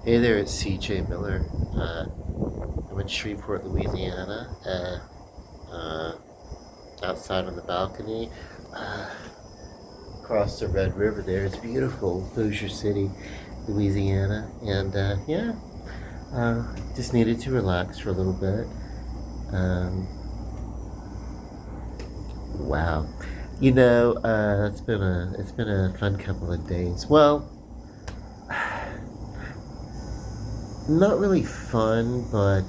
Hey there, it's CJ Miller. I'm in Shreveport, Louisiana, outside on the balcony, uh, across the Red River there. It's beautiful, Hoosier City, Louisiana, and just needed to relax for a little bit. Um, wow, it's been a fun couple of days. Well, not really fun, but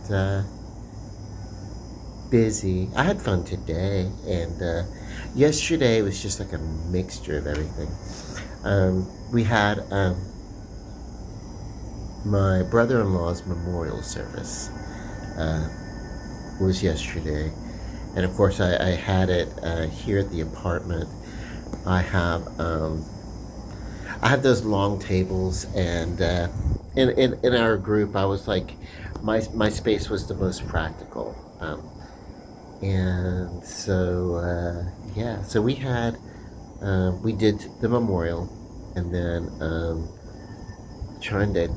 busy. I had fun today, and yesterday was just like a mixture of everything. We had my brother-in-law's memorial service uh, was yesterday, and of course I had it here at the apartment. I have I have those long tables, and in our group, I was like, my space was the most practical. And so yeah, so we did the memorial, and then trying to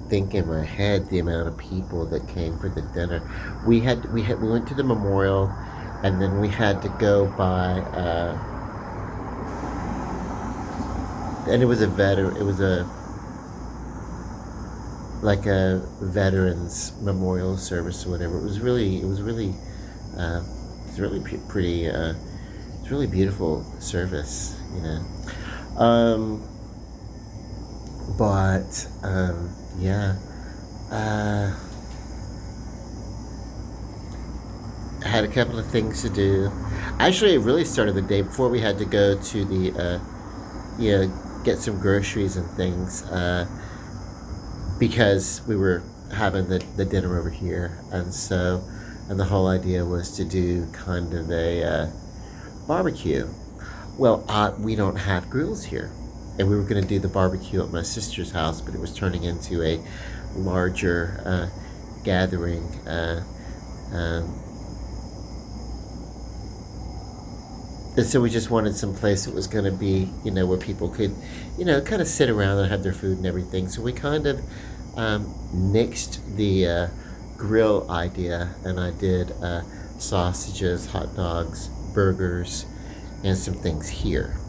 think in my head the amount of people that came for the dinner. We went to the memorial, and then we had to go by and it was a veteran. It was a like a veterans memorial service or whatever. Uh, it was really pretty. It's really beautiful service, you know. But yeah, uh, I had a couple of things to do. Actually, it really started the day before. We had to go to the get some groceries and things because we were having the dinner over here, and the whole idea was to do kind of a barbecue. Well, we don't have grills here, and we were going to do the barbecue at my sister's house, but it was turning into a larger gathering. Um, and so we just wanted some place that was going to be, where people could, kind of sit around and have their food and everything. So we kind of nixed the grill idea, and I did sausages, hot dogs, burgers, and some things here,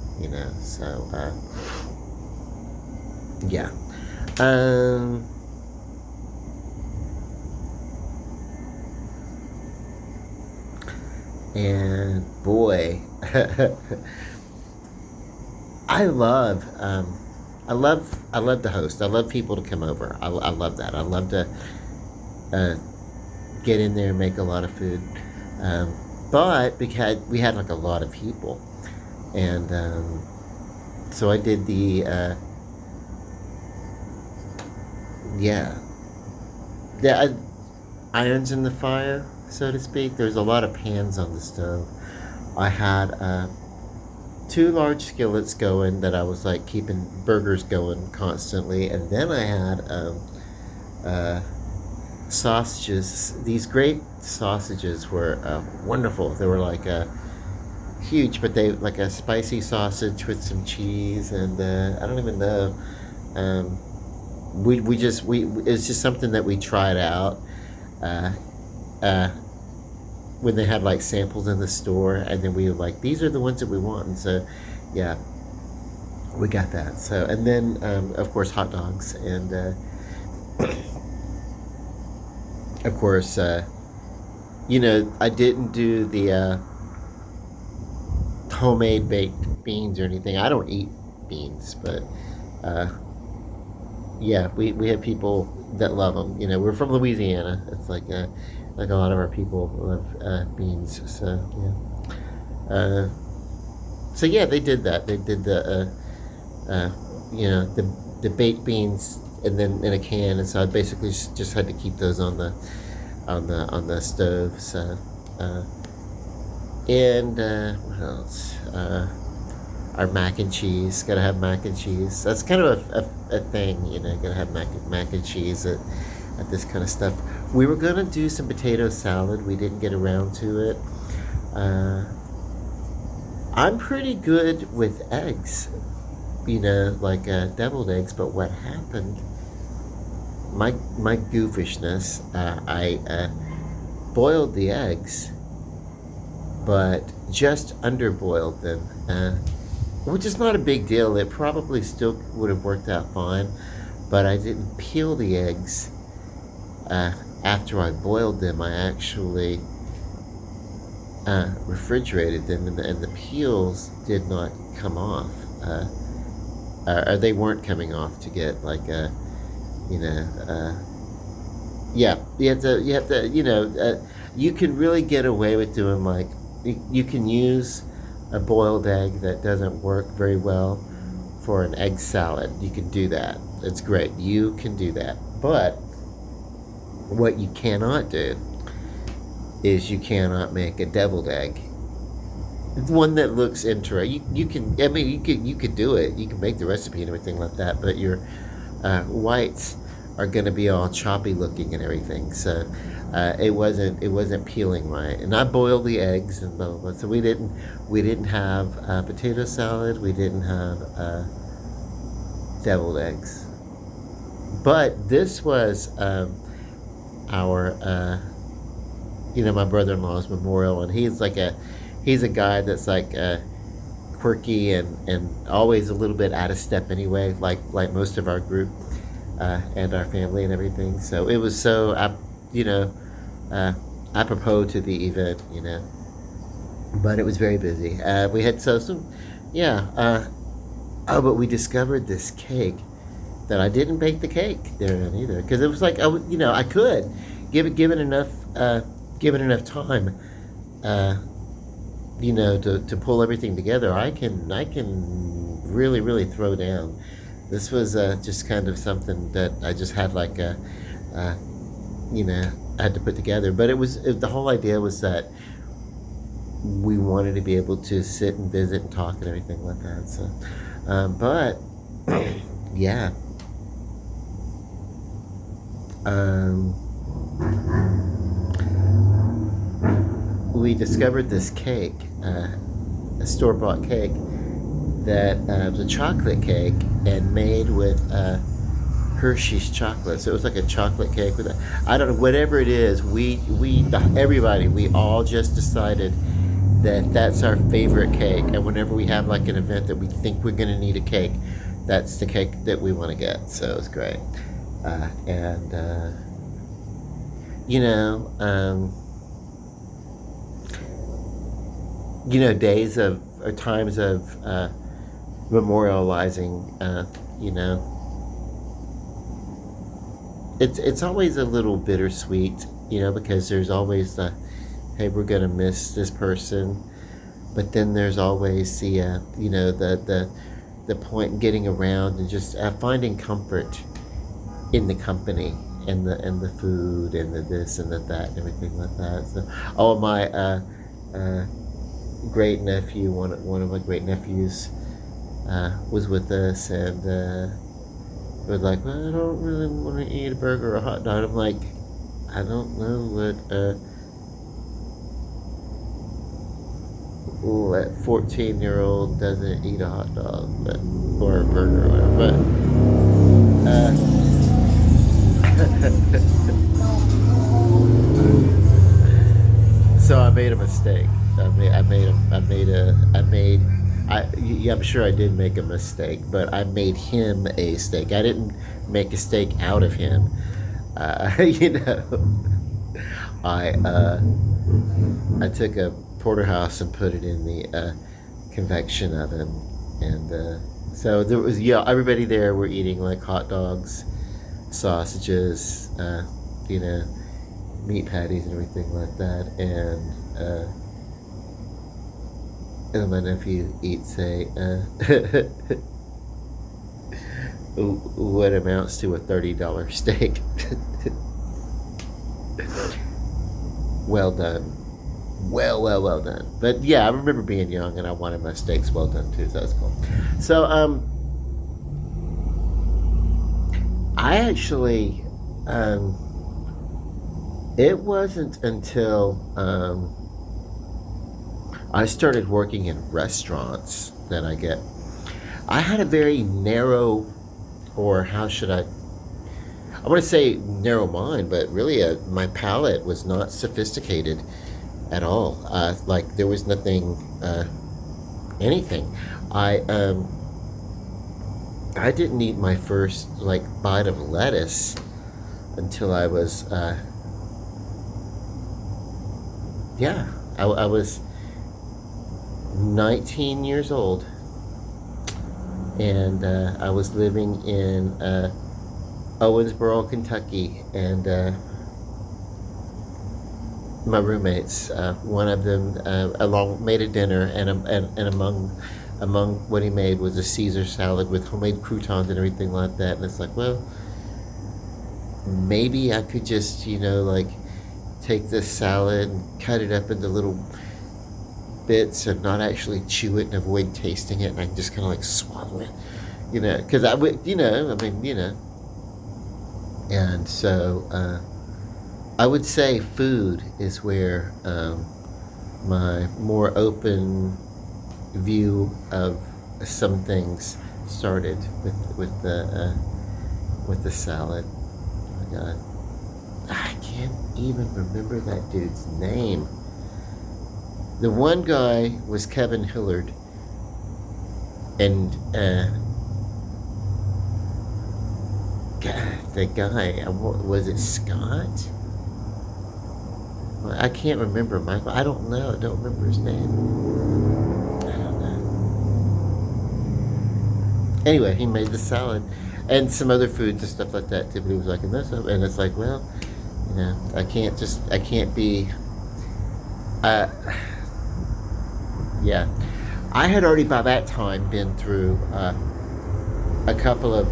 So yeah. Um, and boy, I love, I love to host. I love people to come over. I love that. I love to uh, get in there and make a lot of food. Um, but because we had like a lot of people, and so I did the yeah, the irons in the fire, so to speak. There's a lot of pans on the stove. I had two large skillets going that I was like keeping burgers going constantly, and then I had uh, sausages. These great sausages were wonderful. They were like huge, but they like a spicy sausage with some cheese, and I don't even know. Um, we it's just something that we tried out. Uh, uh, when they had like samples in the store, and then we were like, these are the ones that we want, and so yeah, we got that. So, and then of course hot dogs, and of course I didn't do the homemade baked beans or anything. I don't eat beans, but uh, yeah, we have people that love them. We're from Louisiana. It's like a lot of our people love beans. So so yeah, they did that. They did the baked beans, and then in a can, and so I basically just had to keep those on the stove. So and what else? Our mac and cheese. Gotta have mac and cheese. That's kind of a thing, Gotta have mac and cheese at this kind of stuff. We were gonna do some potato salad. We didn't get around to it. Uh, I'm pretty good with eggs. like deviled eggs. But what happened? My goofishness. I boiled the eggs, but just underboiled them, which is not a big deal. It probably still would have worked out fine, but I didn't peel the eggs after I boiled them. I actually refrigerated them, and the peels did not come off, or they weren't coming off to get like a, you know, yeah. You have to, you can really get away with doing like you can use a boiled egg that doesn't work very well for an egg salad. You can do that. It's great. You can do that. But what you cannot do is you cannot make a deviled egg. One that looks interesting. You can. I mean, you could do it. You can make the recipe and everything like that. But your whites are going to be all choppy looking and everything. So it wasn't peeling right. And I boiled the eggs and blah, blah, blah. So we didn't have potato salad. We didn't have deviled eggs. But this was our my brother-in-law's memorial, and he's a guy that's like quirky and always a little bit out of step anyway, like most of our group and our family and everything. So it was apropos to the event, but it was very busy. We had some, yeah. But we discovered this cake that I didn't bake the cake there either, because it was like I could given enough time, to pull everything together. I can really throw down. This was just kind of something that I just had had to put together. But the whole idea was that we wanted to be able to sit and visit and talk and everything like that. So, but yeah. We discovered this cake, a store-bought cake that was a chocolate cake and made with Hershey's chocolate. So it was like a chocolate cake with I don't know, whatever it is. Everybody, we all just decided that that's our favorite cake, and whenever we have like an event that we think we're going to need a cake, that's the cake that we want to get. So it's great. Days of or times of memorializing, it's always a little bittersweet, because there's always the, hey, we're gonna miss this person, but then there's always the point in getting around and just finding comfort in the company and the food and the this and the that and everything like that. So, my great nephew, one of my great nephews, was with us, and was like, well, I don't really want to eat a burger or a hot dog. I'm like, I don't know what 14-year-old doesn't eat a hot dog, or a burger or whatever. So I made a mistake. I'm sure I did make a mistake, but I made him a steak. I didn't make a steak out of him. I took a porterhouse and put it in the convection oven, and so there was everybody there were eating like hot dogs, sausages, meat patties and everything like that, and my nephew eats what amounts to a $30 steak. Well done. Well done. But yeah, I remember being young and I wanted my steaks well done too, so that's cool. So, I actually, it wasn't until, I started working in restaurants that I had a very narrow, or how should I want to say narrow mind, but really my palate was not sophisticated at all. Like there was nothing, anything. I I didn't eat my first like bite of lettuce until I was yeah, I was 19 years old, and I was living in Owensboro, Kentucky, and my roommates, one of them, along made a dinner, and among what he made was a Caesar salad with homemade croutons and everything like that. And it's like, well, maybe I could just, like take this salad and cut it up into little bits and not actually chew it and avoid tasting it, and I can just kind of like swallow it, because I would, and so I would say food is where my more open view of some things started with the salad. Oh my God, I can't even remember that dude's name. The one guy was Kevin Hillard, and God, the guy, was it Scott? Well, I can't remember, Michael. I don't know. I don't remember his name. I don't know. Anyway, he made the salad and some other foods and stuff like that too. But he was like, and it's like, well, I can't be. Uh, yeah, I had already by that time been through a couple of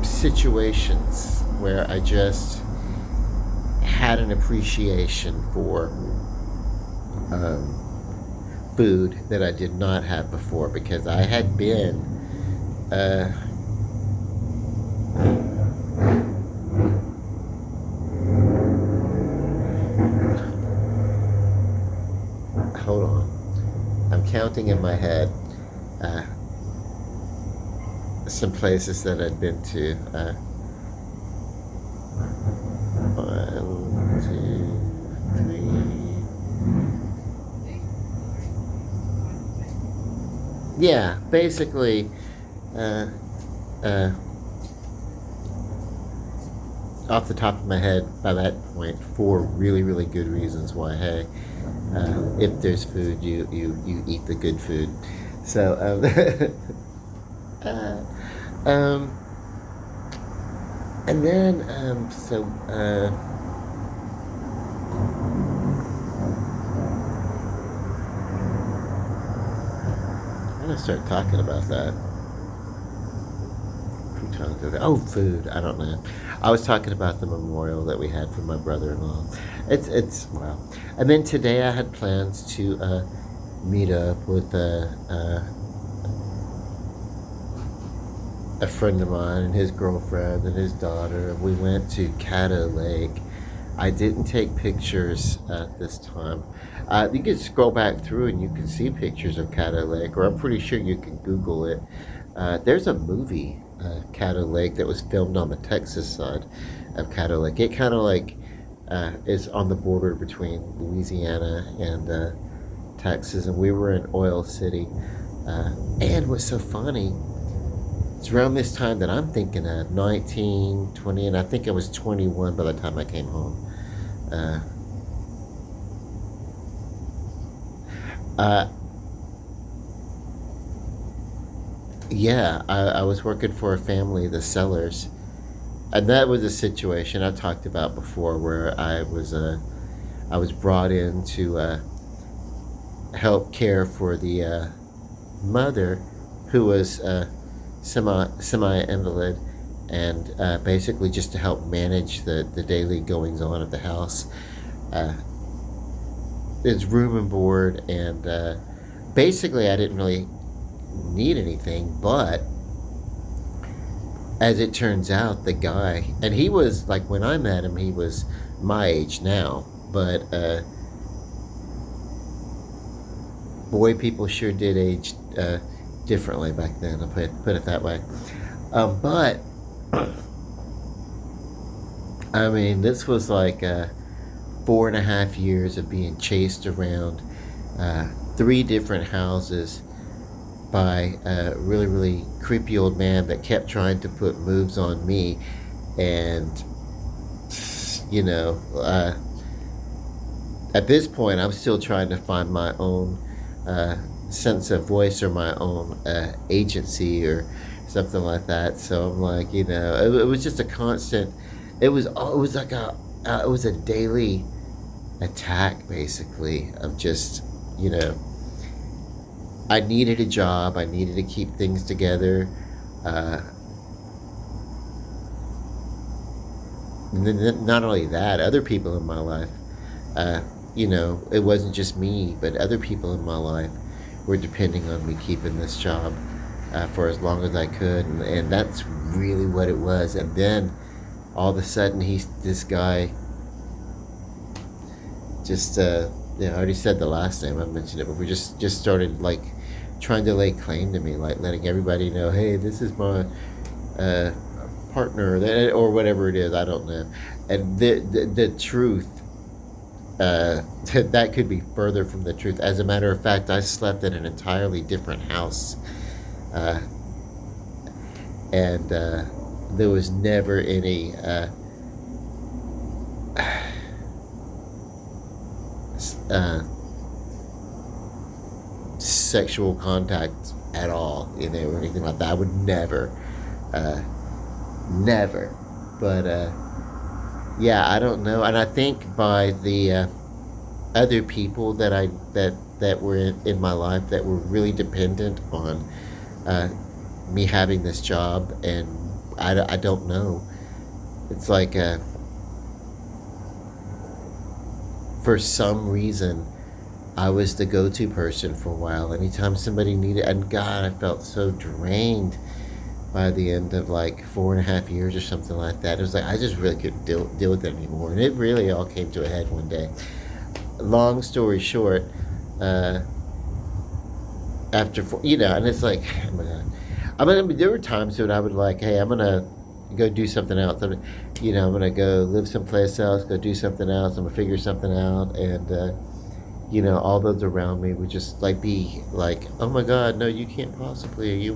situations where I just had an appreciation for food that I did not have before, because I had been hold on, I'm counting in my head some places that I'd been to. One, two, three. Yeah, basically, off the top of my head, by that point, 4 really, really good reasons why, hey, if there's food, you eat the good food. So, um, and then, I'm gonna start talking about that. Oh, food. I don't know. I was talking about the memorial that we had for my brother-in-law. It's wow. And then today I had plans to meet up with a friend of mine and his girlfriend and his daughter. We went to Caddo Lake. I didn't take pictures this time. You can scroll back through and you can see pictures of Caddo Lake, or I'm pretty sure you can Google it. There's a movie, Caddo Lake, that was filmed on the Texas side of Caddo Lake. It kind of like is on the border between Louisiana and Texas, and we were in Oil City. And what's so funny, it's around this time that I'm thinking of, 19, 20, and I think I was 21 by the time I came home. Yeah, I was working for a family, the Sellers, and that was a situation I talked about before, where I was brought in to help care for the mother, who was semi invalid, and basically just to help manage the daily goings on of the house. It's room and board, and basically I didn't really need anything, but as it turns out, the guy, and he was like, when I met him, he was my age now, but boy, people sure did age differently back then. I'll put it that way. But I mean, this was like 4.5 years of being chased around three different houses by a really, really creepy old man that kept trying to put moves on me. And, you know, at this point, I'm still trying to find my own sense of voice, or my own agency, or something like that. So I'm like, it was just a constant. It was a daily attack, basically, of just, you know, I needed a job. I needed to keep things together. Uh, Not only that, other people in my life, uh, it wasn't just me, but other people in my life were depending on me keeping this job for as long as I could, and that's really what it was. And then all of a sudden, this guy just, I already said the last name, I mentioned it, but we just started like trying to lay claim to me, like letting everybody know, hey, this is my uh, partner, or whatever it is. I don't know. And the truth, that could be further from the truth. As a matter of fact, I slept in an entirely different house, uh, and there was never any uh, sexual contact at all, or anything like that. I would never, uh, never. But yeah, I don't know. And I think by the other people that were in my life, that were really dependent on uh, me having this job, and I don't know. It's like, for some reason, I was the go-to person for a while. Anytime somebody needed, and God, I felt so drained by the end of like 4.5 years or something like that. It was like I just really couldn't deal with it anymore, and it really all came to a head one day. Long story short, uh, and it's like, there were times when I would like, hey, I'm gonna go do something else. I'm gonna go live someplace else, go do something else. I'm gonna figure something out, and all those around me would just like be like, oh my God, no, you can't possibly, you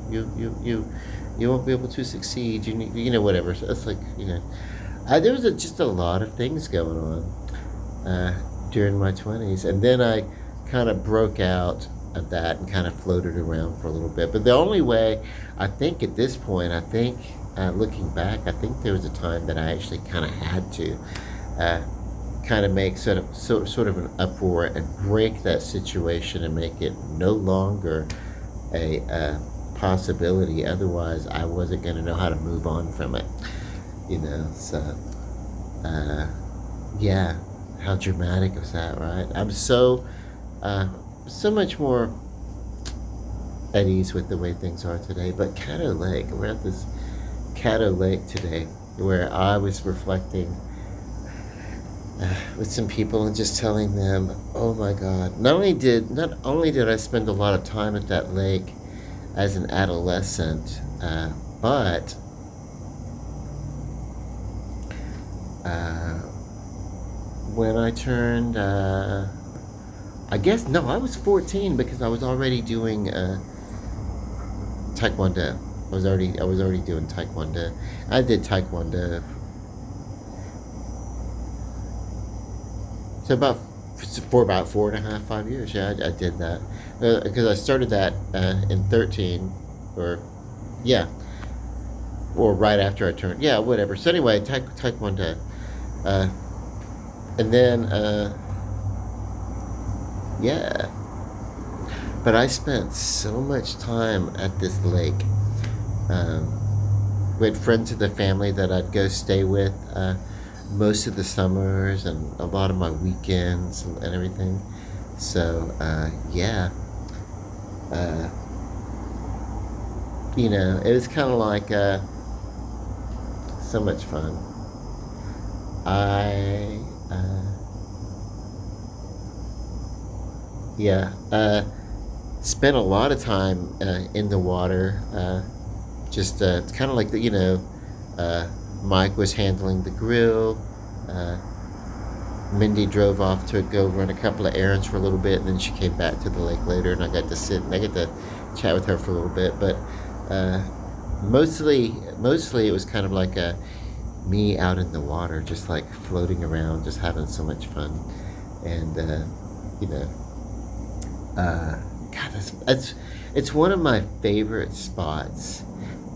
won't be able to succeed. Whatever. So it's like, there was just a lot of things going on during my 20s, and then I kind of broke out of that and kind of floated around for a little bit. But the only way, I think, at this point, looking back, I think there was a time that I actually kind of had to kind of make sort of an uproar and break that situation and make it no longer a possibility. Otherwise, I wasn't going to know how to move on from it. So yeah, how dramatic was that, right? I'm so much more at ease with the way things are today. But Caddo Lake, we're at this Caddo Lake today, where I was reflecting with some people and just telling them, oh my God, not only did I spend a lot of time at that lake as an adolescent, but when I turned, I guess, no, I was 14, because I was already doing Taekwondo. I was already doing Taekwondo. I did Taekwondo. So for about 4.5, 5 years, yeah, I did that, because I started that in 13, or yeah, or right after I turned, yeah, whatever. So anyway, Taekwondo, and then yeah, but I spent so much time at this lake. We had friends of the family that I'd go stay with most of the summers and a lot of my weekends and everything. So yeah, it was kind of like so much fun. I yeah. spent a lot of time in the water. Just kind of like uh, Mike was handling the grill. Uh, Mindy drove off to go run a couple of errands for a little bit, and then she came back to the lake later, and I got to sit and I got to chat with her for a little bit. But uh, mostly it was kind of like me out in the water, just like floating around, just having so much fun. And you know, God, it's one of my favorite spots,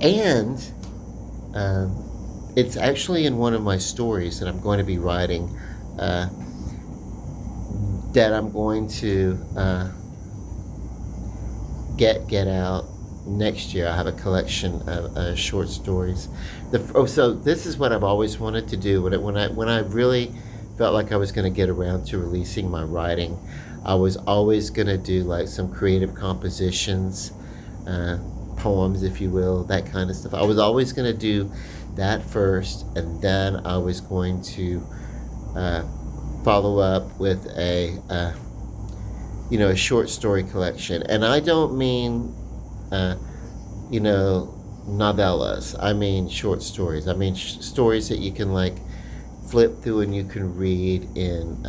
and it's actually in one of my stories that I'm going to be writing. Uh, that I'm going to get out next year. I have a collection of short stories. So this is what I've always wanted to do. When I really felt like I was going to get around to releasing my writing, I was always going to do like some creative compositions, poems, if you will, that kind of stuff. I was always going to do that first, and then I was going to follow up with a short story collection. And I don't mean novellas. I mean short stories. I mean stories that you can like flip through and you can read in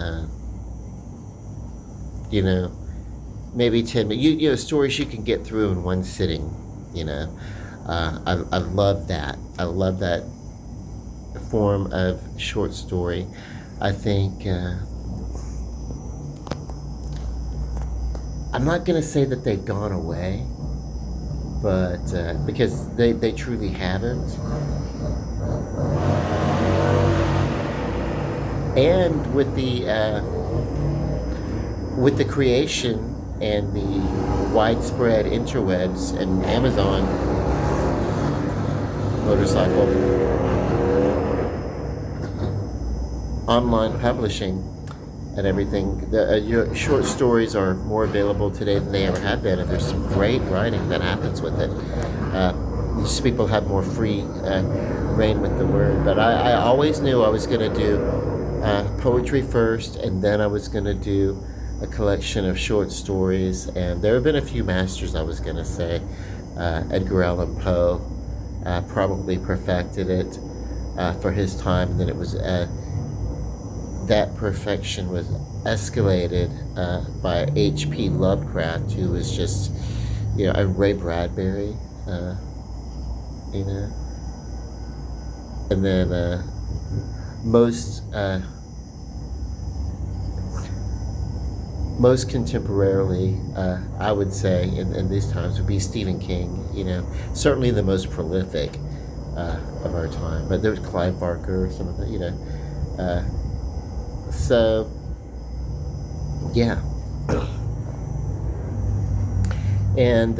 maybe 10 minutes. Stories you can get through in one sitting. I love that. I love that form of short story. I think I'm not going to say that they've gone away, but because they truly haven't. And with the creation and the widespread interwebs and Amazon motorcycle online publishing and everything, your short stories are more available today than they ever have been, and there's some great writing that happens with it. These people have more free reign with the word, but I always knew I was going to do poetry first, and then I was going to do a collection of short stories. And there have been a few masters, I was going to say. Edgar Allan Poe probably perfected it for his time, and then it was that perfection was escalated by H.P. Lovecraft, who was just, and Ray Bradbury, and then most contemporarily, I would say, in these times would be Stephen King. Certainly the most prolific of our time. But there's Clive Barker, some of the, so, yeah. And,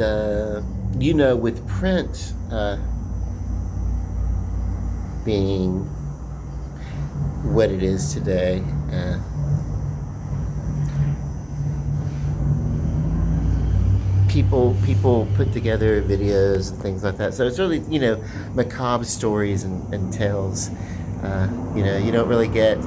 with print being what it is today, people put together videos and things like that. So it's really, macabre stories and tales. You don't really get...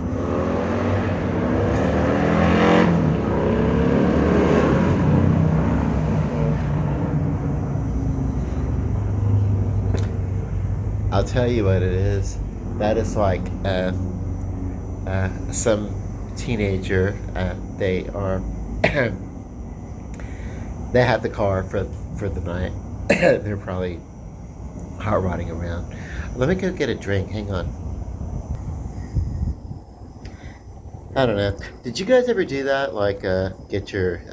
I'll tell you what it is. That is like some teenager. They are... they have the car for the night. They're probably hot rodding around. Let me go get a drink. Hang on. I don't know. Did you guys ever do that? Like, get your...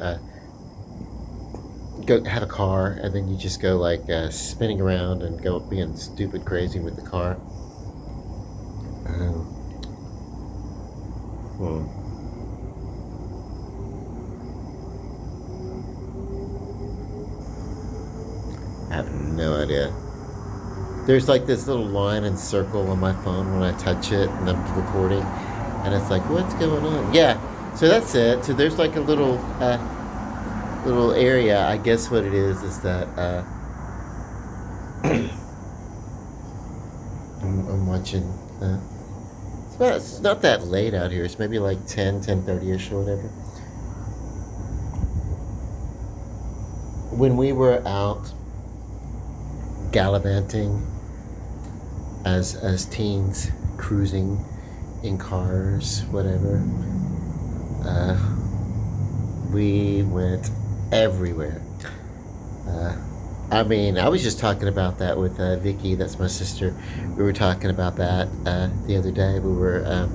go have a car, and then you just go like spinning around and go being stupid crazy with the car. I have no idea. There's like this little line and circle on my phone when I touch it and I'm recording, and it's like, what's going on? Yeah, so that's it. So there's like a little area. I guess what it is that I'm watching. It's not that late out here. It's maybe like 10:30ish or whatever. when we were out gallivanting as teens, cruising in cars, whatever, uh, we went everywhere. Uh, I mean, I was just talking about that with Vicky. That's my sister. We were talking about that the other day. We were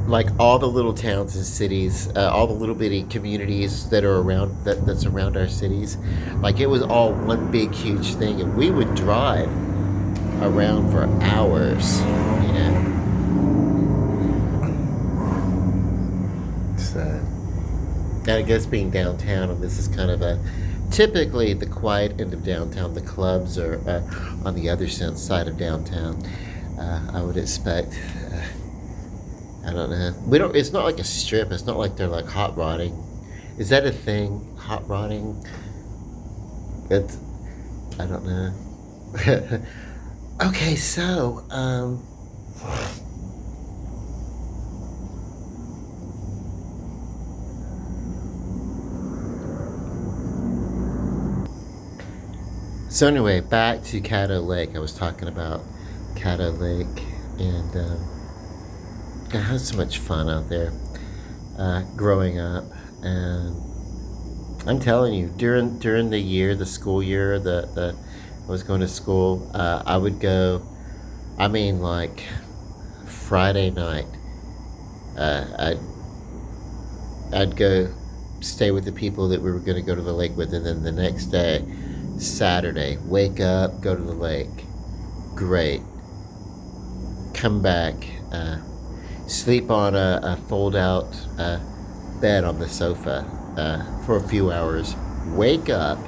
like all the little towns and cities, all the little bitty communities that are around that surround our cities. Like it was all one big huge thing, and we would drive around for hours. You know. So, and I guess being downtown, and this is kind of a typically the quiet end of downtown. The clubs are on the other side of downtown. I would expect. I don't know. We don't. It's not like a strip. It's not like they're like hot rodding. Is that a thing? Hot rodding. It's. I don't know. Okay, so so anyway, back to Caddo Lake. I was talking about Caddo Lake, and I had so much fun out there growing up, and I'm telling you, during the year, the school year, the I was going to school, I would go. I mean, like Friday night, uh, I'd I'd go stay with the people that we were going to go to the lake with, and then the next day, Saturday, wake up, go to the lake, great, come back, sleep on a fold out bed on the sofa for a few hours, wake up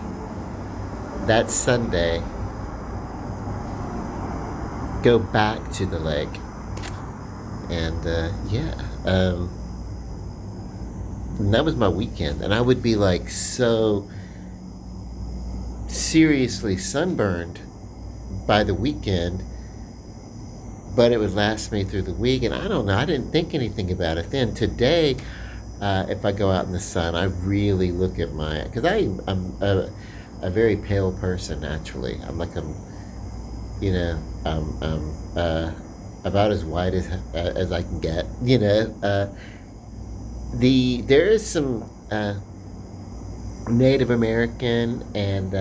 that Sunday, go back to the lake, and and that was my weekend. And I would be like so seriously sunburned by the weekend, but it would last me through the week. And I don't know, I didn't think anything about it then. Today, if I go out in the sun, I really look at because I'm a very pale person naturally. I'm like about as white as I can get. There is some Native American and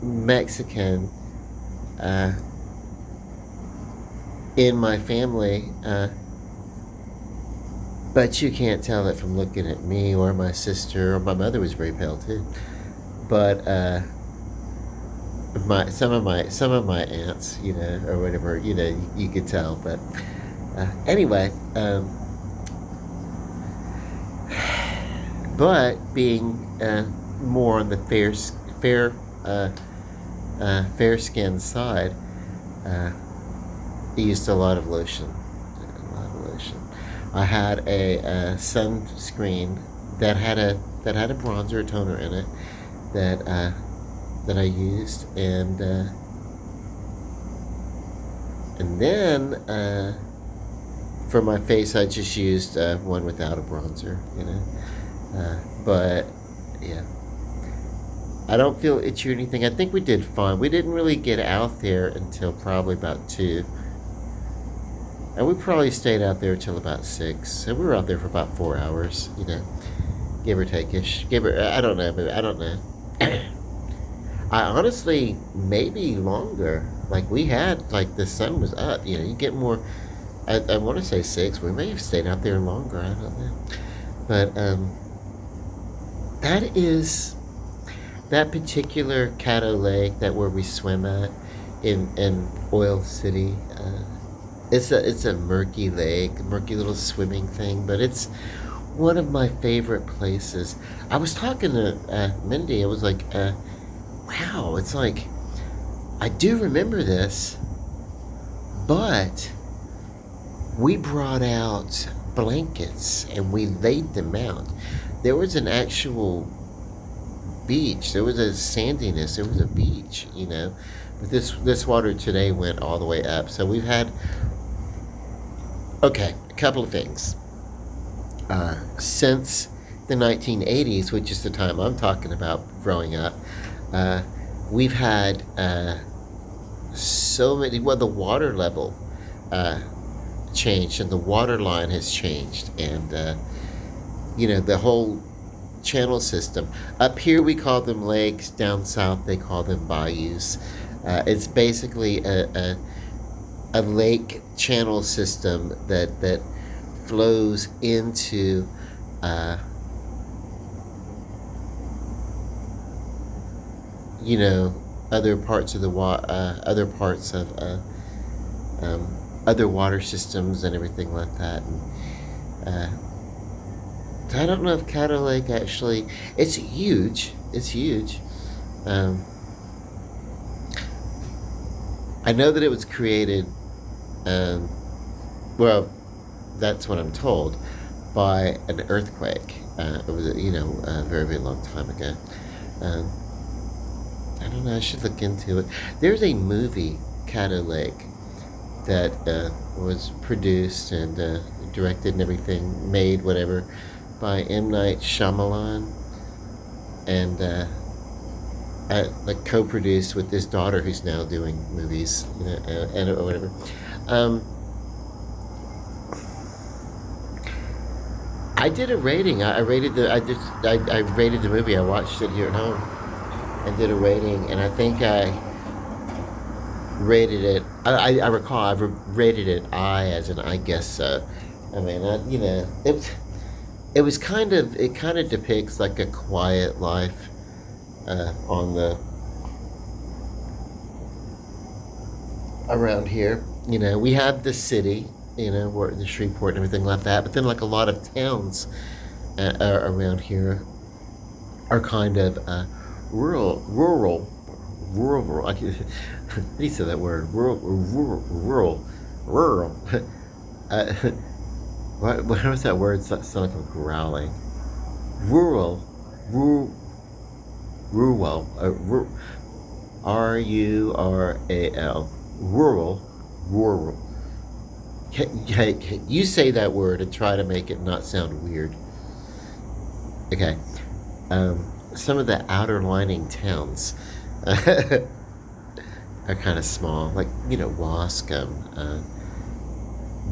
Mexican in my family, but you can't tell it from looking at me or my sister. Or my mother was very pale too, but some of my aunts, or whatever, you could tell. But anyway, but being more on the fair skinned side, I used a lot of lotion. I had a sunscreen that had a bronzer, toner in it that I used, and then for my face I just used one without a bronzer, but yeah, I don't feel itchy or anything. I think we did fine. We didn't really get out there until probably about 2. And we probably stayed out there till about 6. So we were out there for about 4 hours, give or take-ish. I don't know. I honestly, maybe longer. Like we had, like the sun was up, you get more, I want to say 6. We may have stayed out there longer. I don't know. But that particular Caddo Lake, that where we swim at in Oil City, it's a murky lake, murky little swimming thing, but it's one of my favorite places. I was talking to Mindy. I was like, wow, it's like, I do remember this, but we brought out blankets and we laid them out. There was an actual beach. There was a sandiness. There was a beach, But this water today went all the way up. So we've had, okay, a couple of things. Since the 1980s, which is the time I'm talking about growing up, uh, we've had so many. Well, the water level uh, changed, and the water line has changed, and the whole channel system. Up here, we call them lakes. Down south, they call them bayous. It's basically a lake channel system that flows into uh, you know other parts of other parts of um, other water systems and everything like that. And uh, I don't know if Caddo Lake actually. It's huge. It's huge. Um, I know that it was created. Um, well, that's what I'm told, by an earthquake. It was a very very long time ago. Um, I don't know. I should look into it. There's a movie, Caddo Lake, that was produced and directed and everything, made whatever, by M. Night Shyamalan, and like co-produced with his daughter, who's now doing movies, and or whatever. Um, I did a rating. I rated the. I rated the movie. I watched it here at home and did a rating, and I think I rated it. I recall I rated it I, as in I guess so. I mean, it was kind of, it kind of depicts like a quiet life on the around here. We have the city, where the Shreveport and everything like that, but then like a lot of towns around here are kind of rural. How do you say that word? Rural. uh, what was that word? Sound like I'm growling. Rural, rural, rural, rural. You say that word and try to make it not sound weird. Okay. Some of the outer lining towns are kind of small, like Wascom,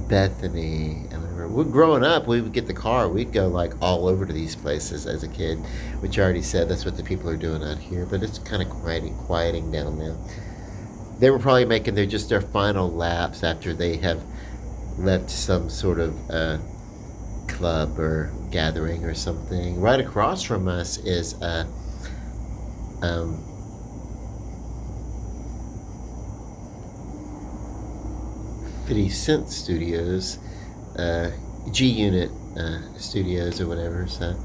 Bethany. I remember growing up, we would get the car, we'd go like all over to these places as a kid, which I already said that's what the people are doing out here. But it's kind of quieting down now. They were probably making their final laps after they have left some sort of club or gathering or something. Right across from us is um, 50 Cent Studios, G Unit Studios or whatever. So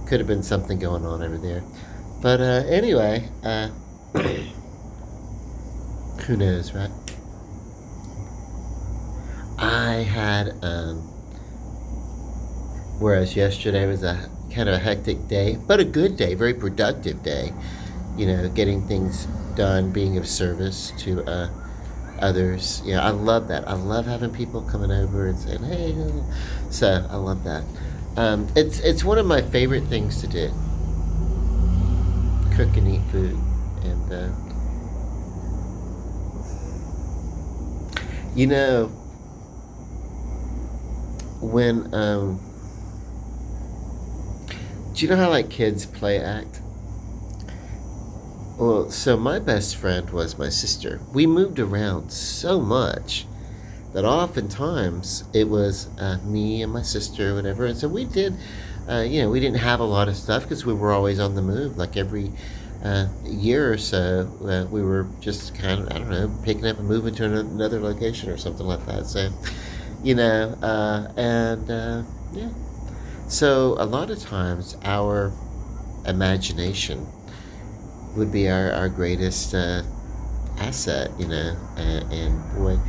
could have been something going on over there. But anyway, who knows, right? I had, whereas yesterday was a kind of a hectic day, but a good day, very productive day. Getting things done, being of service to others. I love that. I love having people coming over and saying, "Hey," so I love that. It's one of my favorite things to do. Cook and eat food, and when do you know how like kids play act? Well, so my best friend was my sister. We moved around so much that oftentimes it was me and my sister or whatever, and so we did. We didn't have a lot of stuff because we were always on the move. Like every year or so, we were just kind of, I don't know, picking up and moving to another location or something like that. So, yeah. So a lot of times our imagination would be our greatest asset, and boy,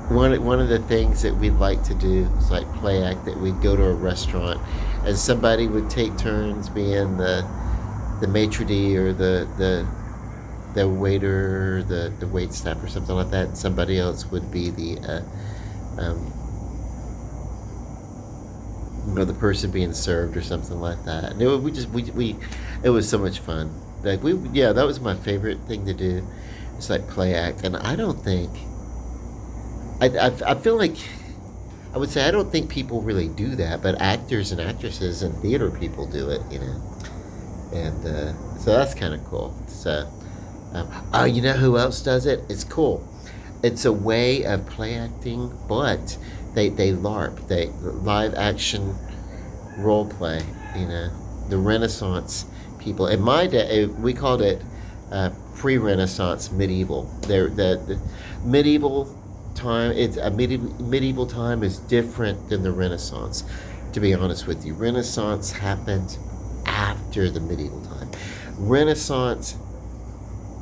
one of the things that we'd like to do is like play act, that we'd go to a restaurant and somebody would take turns being the maitre d' or the waiter, or the wait staff or something like that, and somebody else would be the the person being served or something like that. And it was so much fun. Like yeah, that was my favorite thing to do. It's like play act, and I don't think I feel like I would say I don't think people really do that, but actors and actresses and theater people do it, and so that's kind of cool. So, oh, you know who else does it? It's cool. It's a way of play acting, but they LARP, they live action role play. The Renaissance people. In my day, we called it pre-Renaissance medieval. The medieval time. It's a medieval time is different than the Renaissance. To be honest with you, Renaissance happened after the medieval time. Renaissance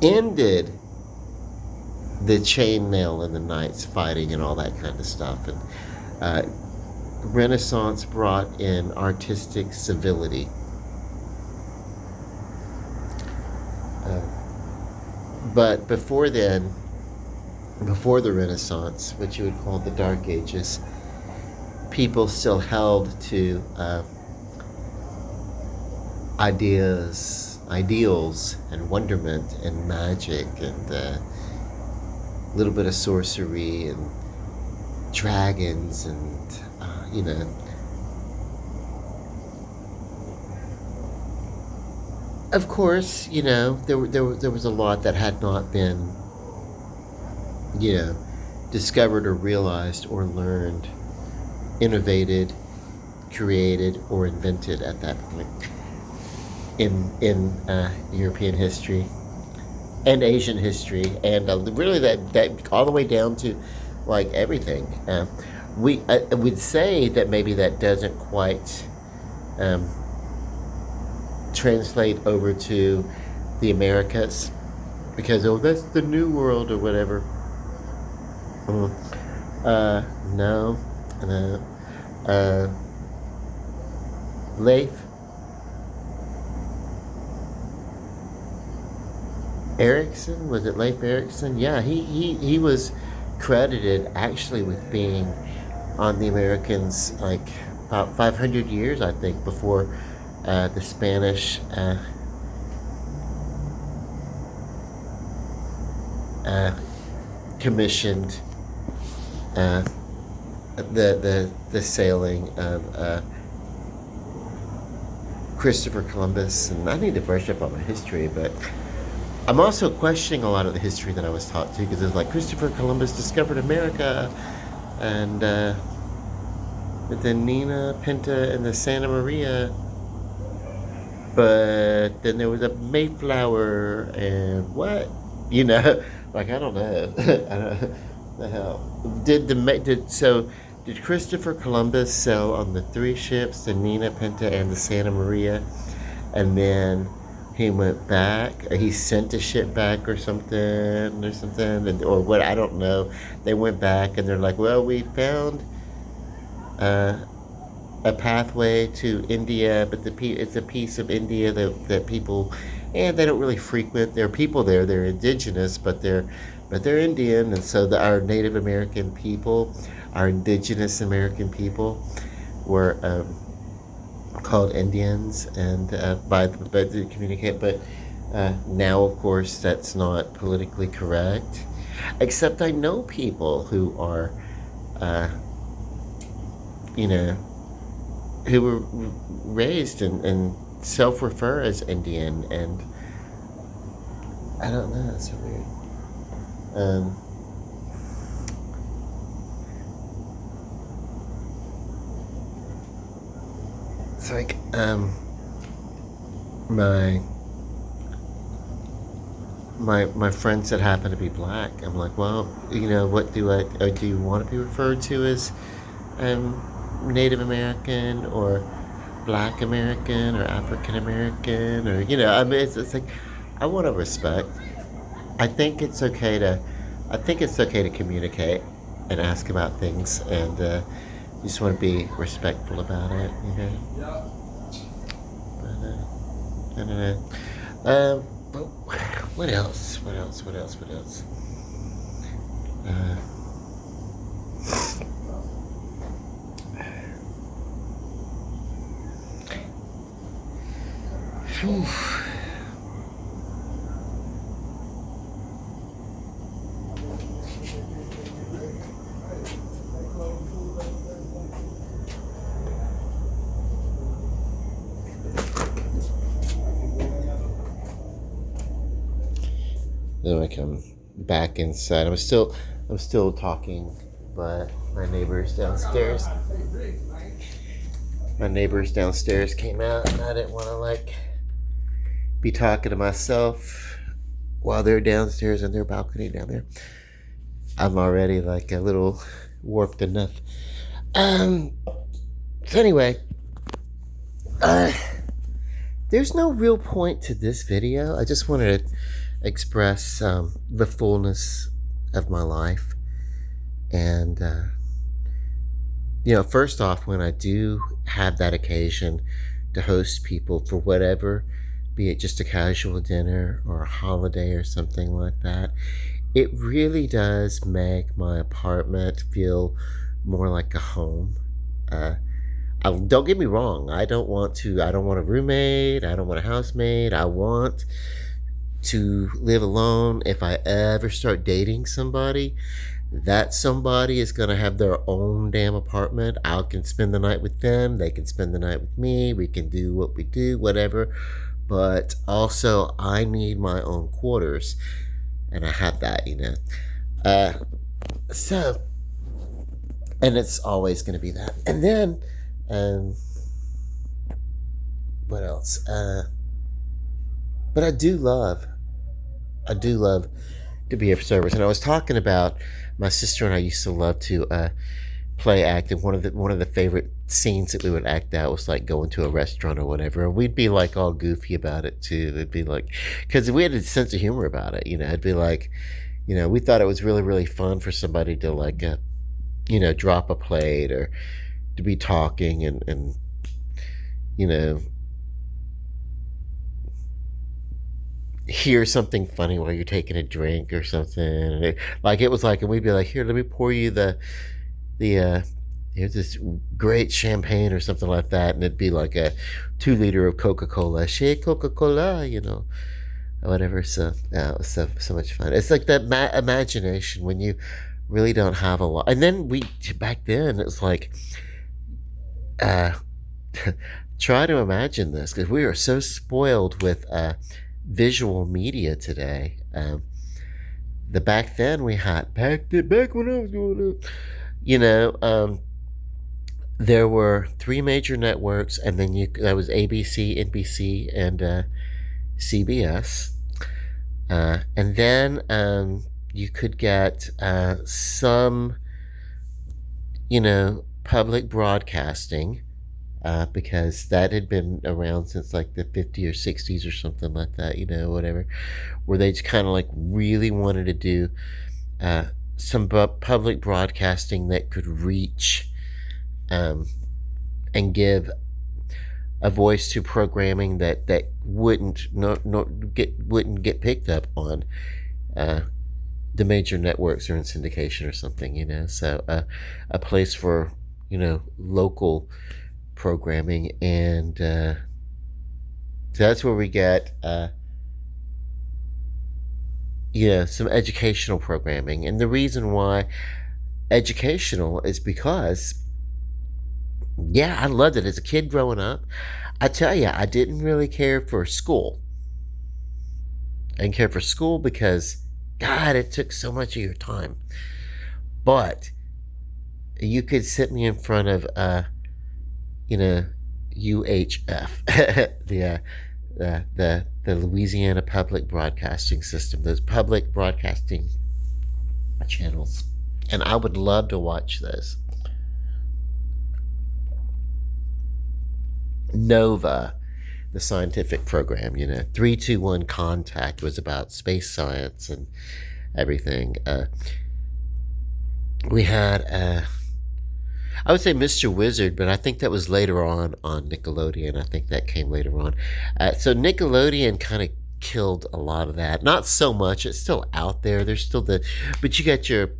ended the chainmail and the knights fighting and all that kind of stuff, and Renaissance brought in artistic civility. Uh, but before then, before the Renaissance, what you would call the Dark Ages, people still held to ideals, and wonderment, and magic, and a little bit of sorcery, and dragons, and of course, there was a lot that had not been, discovered or realized or learned, innovated, created, or invented at that point in European history and Asian history, and really that all the way down to like everything. I would say that maybe that doesn't quite translate over to the Americas, because that's the New World or whatever. No. Leif Erikson, was it Leif Erikson? Yeah, he was credited actually with being on the Americans like about 500 years, I think, before the Spanish commissioned the sailing of Christopher Columbus. And I need to brush up on my history, but I'm also questioning a lot of the history that I was taught too, because it's like Christopher Columbus discovered America, and the Nina Pinta and the Santa Maria, but then there was a Mayflower, and what, like I don't know, I don't, the hell did Christopher Columbus sail on the three ships, the Nina Pinta and the Santa Maria, and then he went back. He sent a ship back or something, or what? I don't know. They went back and they're like, "Well, we found a pathway to India, but it's a piece of India that people, and they don't really frequent. There are people there. They're indigenous, but they're Indian, and so our Native American people, our indigenous American people, were." Called Indians, and but to communicate, but now of course that's not politically correct, except I know people who are who were raised and self-refer as Indian, and I don't know, it's so weird. It's like my friends that happen to be black. I'm like, well, what do you want to be referred to as Native American or Black American or African American, or I mean, it's like I want to respect. I think it's okay to communicate and ask about things, and you just want to be respectful about it, But I don't know. But what else? Uh, Then I come back inside. I'm still talking, but my neighbors downstairs. My neighbors downstairs came out, and I didn't want to be talking to myself while they're downstairs in their balcony down there. I'm already a little warped enough. So anyway, there's no real point to this video. I just wanted to express the fullness of my life. And, first off, when I do have that occasion to host people for whatever, be it just a casual dinner or a holiday or something like that, it really does make my apartment feel more like a home. Don't get me wrong. I don't want a roommate. I don't want a housemate. I want to live alone. If I ever start dating somebody, that somebody is going to have their own damn apartment. I can spend the night with them. They can spend the night with me. We can do what we do, whatever. But also, I need my own quarters. And I have that, So, and it's always going to be that. And then, what else? But I do love to be of service. And I was talking about my sister and I used to love to play act, and one of the favorite scenes that we would act out was going to a restaurant or whatever, and we'd be all goofy about it too. It'd be because we had a sense of humor about it, it'd be we thought it was really, really fun for somebody to drop a plate or to be talking and hear something funny while you're taking a drink or something. And it was and we'd be here, let me pour you here's this great champagne or something like that, and it'd be a 2-liter of Coca-Cola, shake Coca-Cola, whatever. So yeah, it was so much fun. It's that imagination when you really don't have a lot. And then back then it was try to imagine this, because we are so spoiled with visual media today. The back then we had back when I was going up, there were 3 major networks, and then that was ABC, NBC, and CBS, and then you could get some public broadcasting, because that had been around since the 50s or 60s or something like that, whatever, where they just kind of really wanted to do some public broadcasting that could reach and give a voice to programming that wouldn't get picked up on the major networks or in syndication or something, so a place for local programming. And so that's where we get some educational programming. And the reason why educational is because I loved it as a kid growing up. I tell you, I didn't really care for school. I didn't care for school because God, it took so much of your time. But you could sit me in front of UHF, the Louisiana Public Broadcasting System, those public broadcasting channels, and I would love to watch those. NOVA, the scientific program, 321 Contact was about space science and everything. We had I would say Mr. Wizard, but I think that was later on Nickelodeon. I think that came later on. So Nickelodeon kind of killed a lot of that. Not so much. It's still out there. There's still but you got your,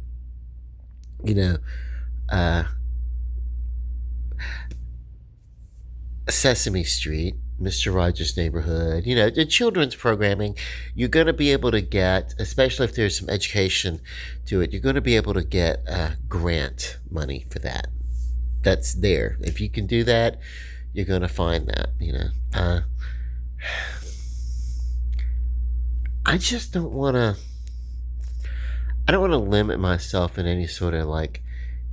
Sesame Street, Mr. Rogers' Neighborhood, the children's programming, you're going to be able to get, especially if there's some education to it, you're going to be able to get grant money for that. That's there. If you can do that, you're going to find that. I just don't want to. I don't want to limit myself in any sort of like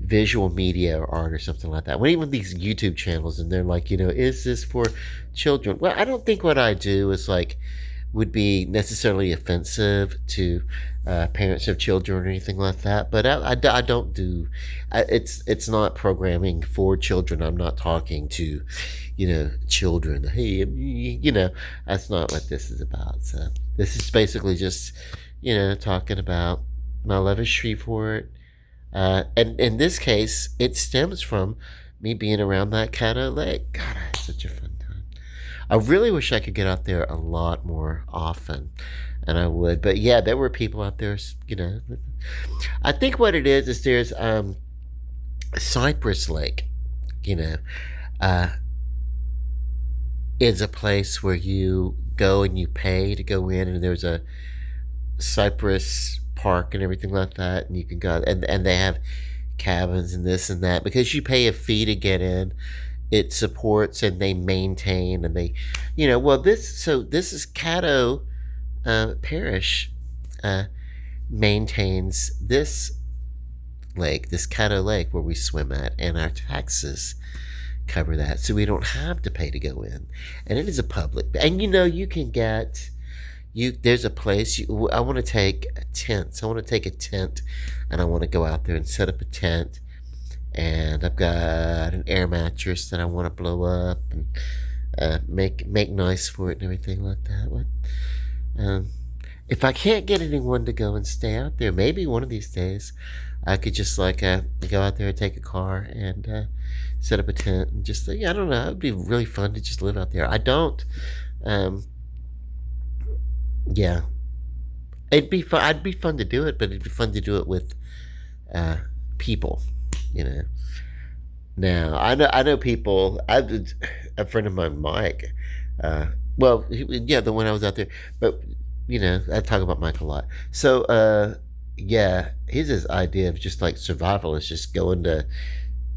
visual media or art or something like that. When even these YouTube channels and they're like, is this for children? Well, I don't think what I do is like would be necessarily offensive to parents of children or anything like that. But I don't do. It's not programming for children. I'm not talking to, children. Hey, that's not what this is about. So this is basically just, talking about my love of Shreveport. And in this case, it stems from me being around that Caddo Lake. God, I had such a fun time. I really wish I could get out there a lot more often, and I would. But yeah, there were people out there. I think what it is there's Cypress Lake. Uh, is a place where you go and you pay to go in, and there's a cypress park and everything like that, and you can go and they have cabins and this and that. Because you pay a fee to get in, it supports and they maintain and they this is Caddo Parish maintains this lake, this Caddo Lake where we swim at, and our taxes cover that, so we don't have to pay to go in. And it is a public, and you can get there's a place I want to take tents. I want to take a tent, and I want to go out there and set up a tent. And I've got an air mattress that I want to blow up and make nice for it and everything like that. If I can't get anyone to go and stay out there, maybe one of these days I could just like go out there and take a car and set up a tent and just I don't know. It'd be really fun to just live out there. I don't. Yeah, it'd be fun. I'd be fun to do it, but it'd be fun to do it with people. Now I know people. A friend of mine, Mike. The one I was out there, but I talk about Mike a lot. So his idea of just like survival is just going to,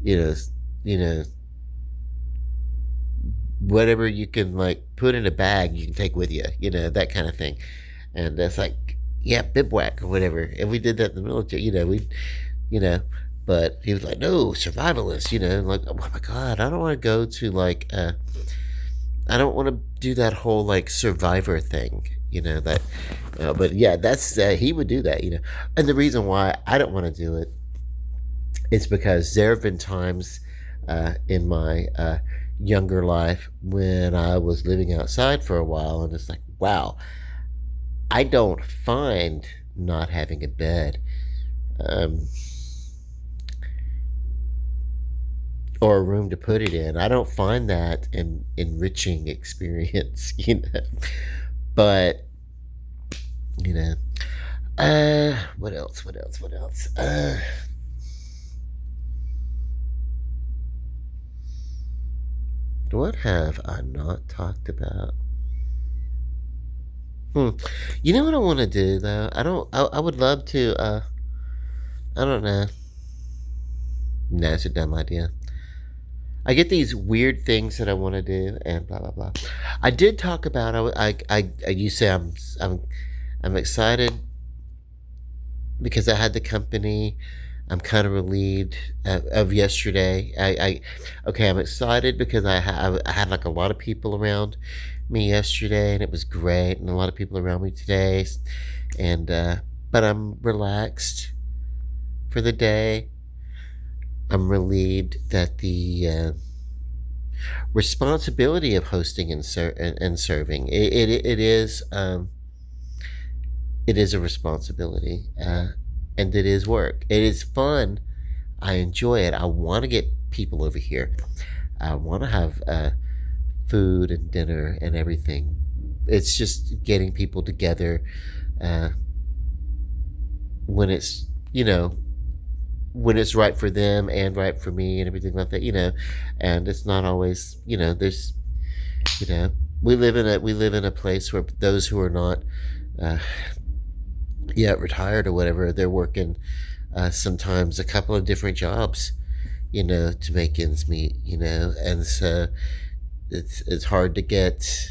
you know, whatever you can like put in a bag you can take with you, that kind of thing. And that's like, bivouac or whatever. And we did that in the military, but he was like, no, survivalist, like, oh my God, I don't want to go to like, I don't want to do that whole like survivor thing, that, but yeah, that's, he would do that, And the reason why I don't want to do it is because there have been times in my younger life when I was living outside for a while, and it's like, wow, I don't find not having a bed or a room to put it in. I don't find that an enriching experience, But what else? What have I not talked about? You know what I want to do though? I would love to. I don't know. No, it's a dumb idea. I get these weird things that I want to do, and blah blah blah. I did talk about. You say I'm excited because I had the company. I'm kind of relieved of yesterday. I'm excited because I had like a lot of people around me yesterday, and it was great, and a lot of people around me today, and but I'm relaxed for the day. I'm relieved that the responsibility of hosting and serving it is a responsibility. And it is work. It is fun. I enjoy it. I want to get people over here. I want to have food and dinner and everything. It's just getting people together when it's, when it's right for them and right for me and everything like that, And it's not always, there's You know, we live in a place where those who are not uh, yet retired or whatever, they're working sometimes a couple of different jobs, you know, to make ends meet, you know, and so it's hard to get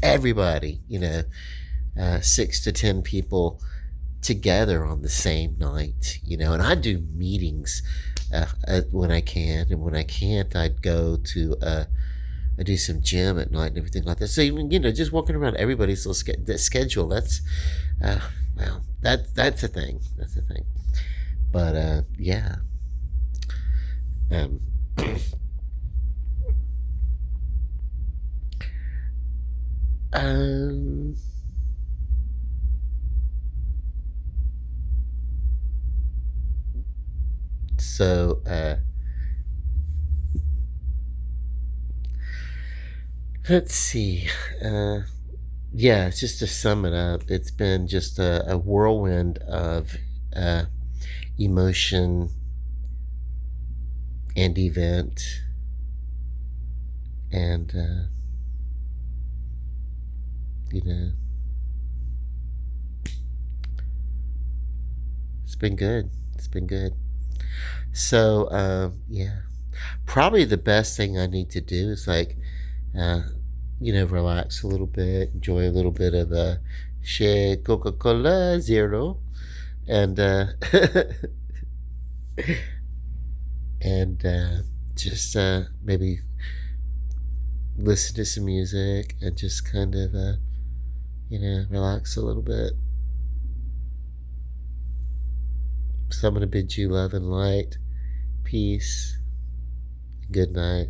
everybody, you know, 6 to 10 people together on the same night, you know. And I do meetings when I can, and when I can't, I'd go to I do some gym at night and everything like that. So even, you know, just walking around everybody's little schedule. That's uh, well, that's a thing. That's a thing. But yeah. Um, um, so let's see. Uh, yeah, just to sum it up, it's been just a whirlwind of uh, emotion and event, and you know, it's been good. It's been good. So yeah, probably the best thing I need to do is like, uh, you know, relax a little bit, enjoy a little bit of Shea Coca Cola Zero, and and just maybe listen to some music and just kind of you know, relax a little bit. So I'm gonna bid you love and light, peace, good night.